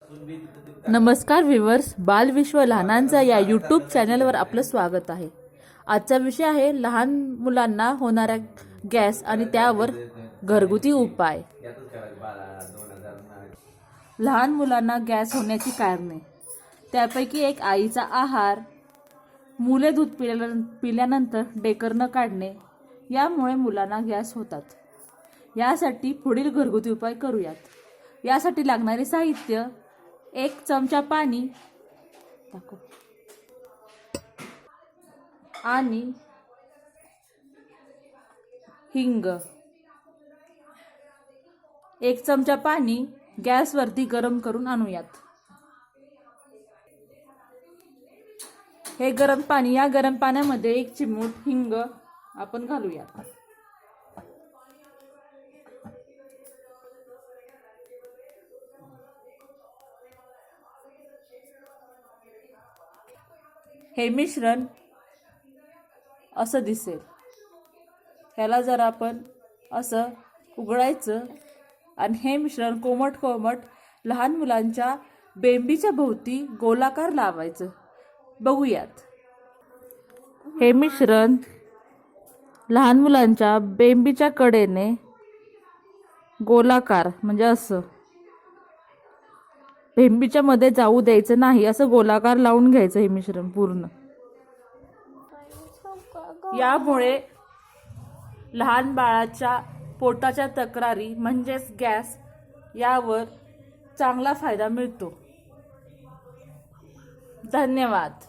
नमस्कार व्ह्यूअर्स, बालविश्व लहानांचा या यूट्यूब चॅनलवर आपलं स्वागत आहे। आजचा विषय आहे लहान मुलांना होणारा गॅस आणि त्यावर घरगुती उपाय। लहान मुलांना गॅस होण्याची कारणे, त्यापैकी एक आईचा आहार, मुले दूध पिल्यानंतर डेकर न काढणे, यामुळे मुलांना गॅस होतात। यासाठी पुढील घरगुती उपाय करूयात। यासाठी लागणारे साहित्य: 1 चमचा पाणी आणि हिंग। 1 चमचा पाणी गॅसवरती गरम करून आणूयात। हे गरम पाणी, या गरम पाण्यामध्ये 1 चिमूट हिंग आपण घालूयात। हे मिश्रण असं दिसेल। ह्याला जर आपण असं उघडायचं आणि हे मिश्रण कोमट कोमट लहान मुलांच्या बेंबीच्या भोवती गोलाकार लावायचं। बघूयात। हे मिश्रण लहान मुलांच्या बेंबीच्या कडेने गोलाकार, म्हणजे असं बेंबीच्या मध्ये जाऊ द्यायचं नाही, असं गोलाकार लावून घ्यायचं हे मिश्रण पूर्ण। यामुळे लहान बाळाच्या पोटाच्या तक्रारी म्हणजेच गॅस यावर चांगला फायदा मिळतो। धन्यवाद।